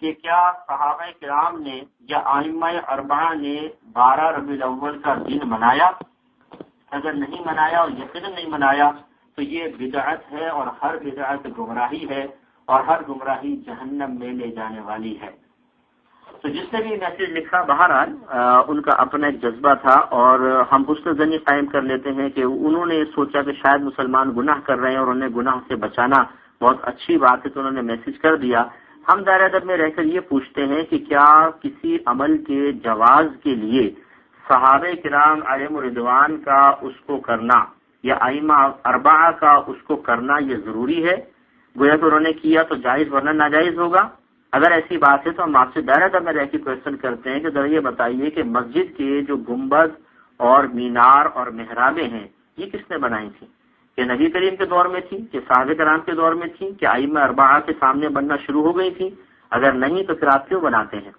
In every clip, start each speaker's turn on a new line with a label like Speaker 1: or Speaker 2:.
Speaker 1: کہ کیا صحابہ کرام نے یا ائمہ اربعہ نے 12 ربیع الاول کا دن منایا؟ اگر نہیں منایا اور یقیناً نہیں منایا تو یہ بدعت ہے، اور ہر بدعت گمراہی ہے، اور ہر گمراہی جہنم میں لے جانے والی ہے۔ تو جس نے بھی میسج لکھا، بہرحال ان کا اپنا ایک جذبہ تھا، اور ہم حسن ظنی قائم کر لیتے ہیں کہ انہوں نے سوچا کہ شاید مسلمان گناہ کر رہے ہیں اور انہیں گناہ سے بچانا بہت اچھی بات ہے، تو انہوں نے میسج کر دیا۔ ہم دائرہ ادب میں رہ کر یہ پوچھتے ہیں کہ کیا کسی عمل کے جواز کے لیے صحابہ کرام علیہم رضوان کا اس کو کرنا یا ائمہ اربعہ کا اس کو کرنا یہ ضروری ہے؟ گویا کہ انہوں نے کیا تو جائز ورنہ ناجائز ہوگا۔ اگر ایسی بات ہے تو ہم آپ سے دائرہ ادب میں رہ کے کوشچن کرتے ہیں کہ ذرا یہ بتائیے کہ مسجد کے جو گنبد اور مینار اور محرابیں ہیں یہ کس نے بنائی تھی؟ کہ نبی کریم کے دور میں تھی، کہ صحابہ کرام کے دور میں تھی، کہ ائمہ اربعہ کے سامنے بننا شروع ہو گئی تھی؟ اگر نہیں تو پھر آپ کیوں بناتے ہیں؟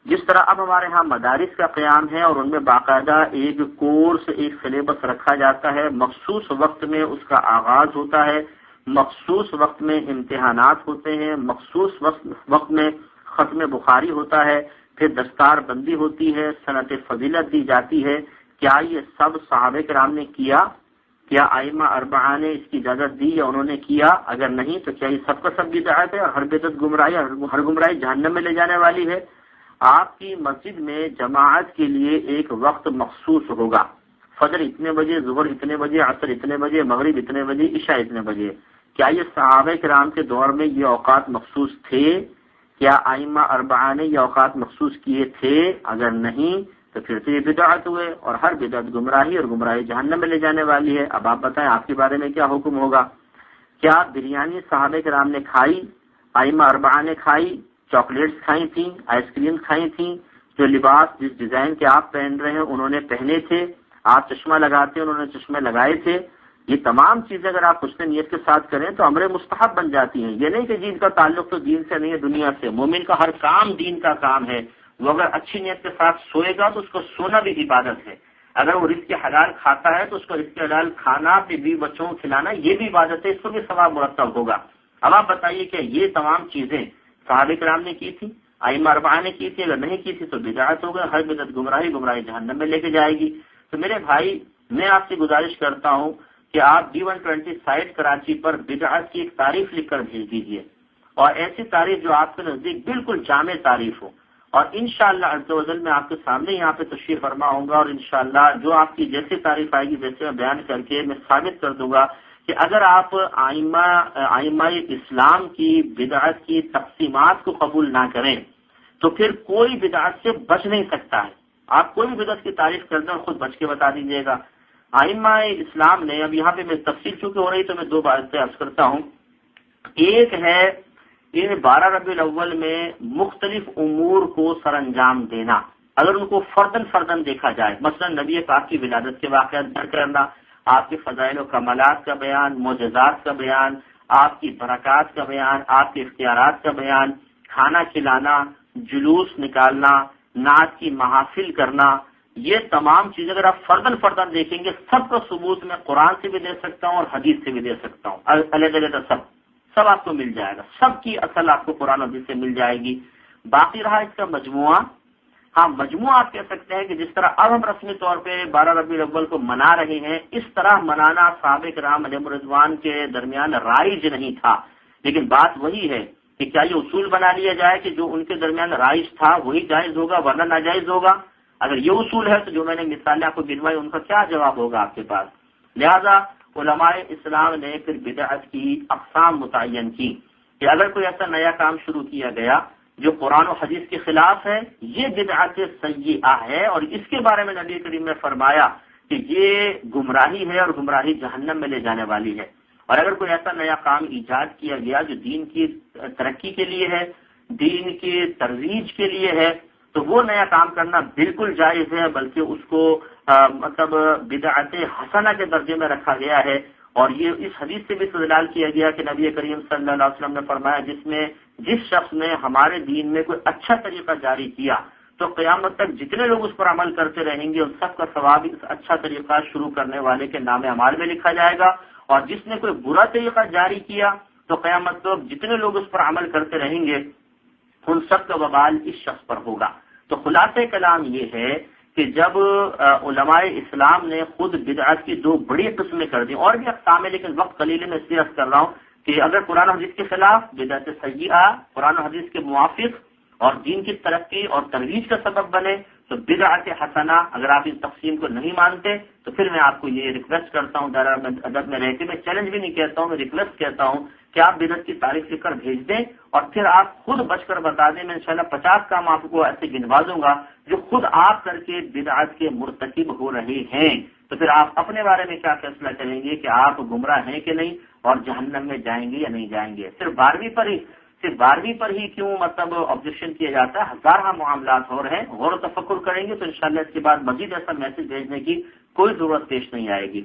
Speaker 1: جس طرح اب ہمارے ہاں مدارس کا قیام ہے اور ان میں باقاعدہ ایک کورس، ایک سلیبس رکھا جاتا ہے، مخصوص وقت میں اس کا آغاز ہوتا ہے، مخصوص وقت میں امتحانات ہوتے ہیں، مخصوص وقت میں ختم بخاری ہوتا ہے، پھر دستار بندی ہوتی ہے، سنت فضیلت دی جاتی ہے۔ کیا یہ سب صحابہ کرام نے کیا؟ کیا ائمہ اربعہ نے اس کی اجازت دی یا انہوں نے کیا؟ اگر نہیں تو کیا یہ سب کا سب بدعت ہے اور ہر بدعت گمراہی، ہر گمراہی جہنم میں لے جانے والی ہے؟ آپ کی مسجد میں جماعت کے لیے ایک وقت مخصوص ہوگا، فجر اتنے بجے، ظہر اتنے بجے، عصر اتنے بجے، مغرب اتنے بجے، عشاء اتنے بجے۔ کیا یہ صحابہ کرام کے دور میں یہ اوقات مخصوص تھے؟ کیا ائمہ اربعہ نے یہ اوقات مخصوص کیے تھے؟ اگر نہیں تو پھر تو یہ بدعت ہوئے، اور ہر بدعت گمراہی، اور گمراہی جہنم میں لے جانے والی ہے۔ اب آپ بتائیں آپ کے بارے میں کیا حکم ہوگا؟ کیا بریانی صحابہ کرام نے کھائی، ائمہ اربعہ نے کھائی، چاکلیٹس کھائی تھیں، آئس کریم کھائی تھیں، جو لباس جس ڈیزائن کے آپ پہن رہے ہیں انہوں نے پہنے تھے، آپ چشمہ لگاتے ہیں انہوں نے چشمے لگائے تھے؟ یہ تمام چیزیں اگر آپ حسن نیت کے ساتھ کریں تو امر مستحب بن جاتی ہیں۔ یہ نہیں کہ جن کا تعلق تو دین سے نہیں ہے، دنیا سے۔ مومن کا ہر کام دین کا کام ہے۔ وہ اگر اچھی نیت کے ساتھ سوئے گا تو اس کو سونا بھی عبادت ہے۔ اگر وہ رزق حلال کھاتا ہے تو اس کو رزق حلال کھانا، بیوی بچوں کو کھلانا، یہ بھی عبادت ہے، اس کو بھی ثواب مرتب ہوگا۔ اب آپ بتائیے کہ یہ تمام چیزیں صحابہ کرام نے کی تھی، ائمہ اربعہ نے کی تھی؟ اگر نہیں کی تھی تو بدعت ہوگا، ہر بدعت گمراہی، گمراہی جہنم میں لے کے جائے گی۔ تو میرے بھائی، میں آپ سے گزارش کرتا ہوں کہ آپ D120 سائٹ کراچی پر بدعت کی ایک تعریف لکھ کر بھیج دیجیے، اور ایسی تعریف جو آپ کے نزدیک بالکل جامع تعریف ہو، اور انشاءاللہ عز و جل میں آپ کے سامنے یہاں پہ تشریف فرما ہوں گا، اور انشاءاللہ جو آپ کی جیسی تعریف آئے گی ویسے میں بیان کر کے میں ثابت کر دوں گا کہ اگر آپ ائمہ اسلام کی بدعت کی تقسیمات کو قبول نہ کریں تو پھر کوئی بدعت سے بچ نہیں سکتا ہے۔ آپ کوئی بھی بدعت کی تعریف کرتے ہیں خود بچ کے بتا دیجیے گا۔ ائمہ اسلام نے، اب یہاں پہ میں تفصیل چونکہ ہو رہی تو میں دو باتیں عرض کرتا ہوں۔ ایک ہے ان 12 ربیع الاول میں مختلف امور کو سر انجام دینا، اگر ان کو فردن دیکھا جائے، مثلا نبی پاک کی ولادت کے واقعات بیان کرنا، آپ کے فضائل و کمالات کا بیان، معجزات کا بیان، آپ کی برکات کا بیان، آپ کے اختیارات کا بیان، کھانا کھلانا، جلوس نکالنا، نعت کی محافل کرنا، یہ تمام چیزیں اگر آپ فردن دیکھیں گے، سب کا ثبوت میں قرآن سے بھی دے سکتا ہوں اور حدیث سے بھی دے سکتا ہوں، علیحدہ سب آپ کو مل جائے گا، سب کی اصل آپ کو قرآن حدیث سے مل جائے گی۔ باقی رہا اس کا مجموعہ، ہاں مجموعہ آپ کہہ سکتے ہیں کہ جس طرح اب ہم رسمی طور پہ 12 ربیع الاول کو منا رہے ہیں، اس طرح منانا صحابہ کرام علیہم رضوان کے درمیان رائج نہیں تھا، لیکن بات وہی ہے کہ کیا یہ اصول بنا لیا جائے کہ جو ان کے درمیان رائج تھا وہی جائز ہوگا ورنہ ناجائز ہوگا؟ اگر یہ اصول ہے تو جو میں نے مثالیں آپ کو گنوائی ان کا کیا جواب ہوگا آپ کے پاس؟ لہذا علماء اسلام نے پھر بدعت کی اقسام متعین کی کہ اگر کوئی ایسا نیا کام شروع کیا گیا جو قرآن و حدیث کے خلاف ہے، یہ بدعت سیئہ ہے، اور اس کے بارے میں نبی کریم نے فرمایا کہ یہ گمراہی ہے اور گمراہی جہنم میں لے جانے والی ہے۔ اور اگر کوئی ایسا نیا کام ایجاد کیا گیا جو دین کی ترقی کے لیے ہے، دین کی ترویج کے لیے ہے، تو وہ نیا کام کرنا بالکل جائز ہے، بلکہ اس کو مطلب بدعت حسنہ کے درجے میں رکھا گیا ہے۔ اور یہ اس حدیث سے بھی استدلال کیا گیا کہ نبی کریم صلی اللہ علیہ وسلم نے فرمایا جس شخص نے ہمارے دین میں کوئی اچھا طریقہ جاری کیا تو قیامت تک جتنے لوگ اس پر عمل کرتے رہیں گے ان سب کا ثواب اس اچھا طریقہ شروع کرنے والے کے نام اعمال میں لکھا جائے گا، اور جس نے کوئی برا طریقہ جاری کیا تو قیامت تک جتنے لوگ اس پر عمل کرتے رہیں گے ان سب کا وبال اس شخص پر ہوگا۔ تو خلاصہ کلام یہ ہے کہ جب علماء اسلام نے خود بدعت کی دو بڑی قسمیں کر دی، اور بھی اقسام ہے لیکن وقت قلیل میں اس لیے عرض کر رہا ہوں کہ اگر قرآن و حدیث کے خلاف بدعت سیئہ قرآن و حدیث کے موافق اور دین کی ترقی اور ترویج کا سبب بنے تو بدعت حسنہ، اگر آپ اس تقسیم کو نہیں مانتے تو پھر میں آپ کو یہ ریکویسٹ کرتا ہوں، دائرہ ادب میں رہ کے، میں چیلنج بھی نہیں کہتا ہوں، میں ریکویسٹ کہتا ہوں کہ آپ بدعت کی تاریخ لکھ کر بھیج دیں اور پھر آپ خود بچ کر بتا دیں۔ میں انشاءاللہ 50 کام آپ کو ایسے گنوا دوں گا جو خود آپ کر کے بدعت کے مرتکب ہو رہے ہیں، تو پھر آپ اپنے بارے میں کیا فیصلہ کریں گے کہ آپ گمراہ ہیں کہ نہیں اور جہنم میں جائیں گے یا نہیں جائیں گے۔ صرف 12ویں پر ہی کیوں مطلب آبجیکشن کیا جاتا ہے؟ ہزارہ معاملات اور ہیں، غور و تفکر کریں گے تو انشاءاللہ اس کے بعد مزید ایسا میسج بھیجنے کی کوئی ضرورت پیش نہیں آئے گی۔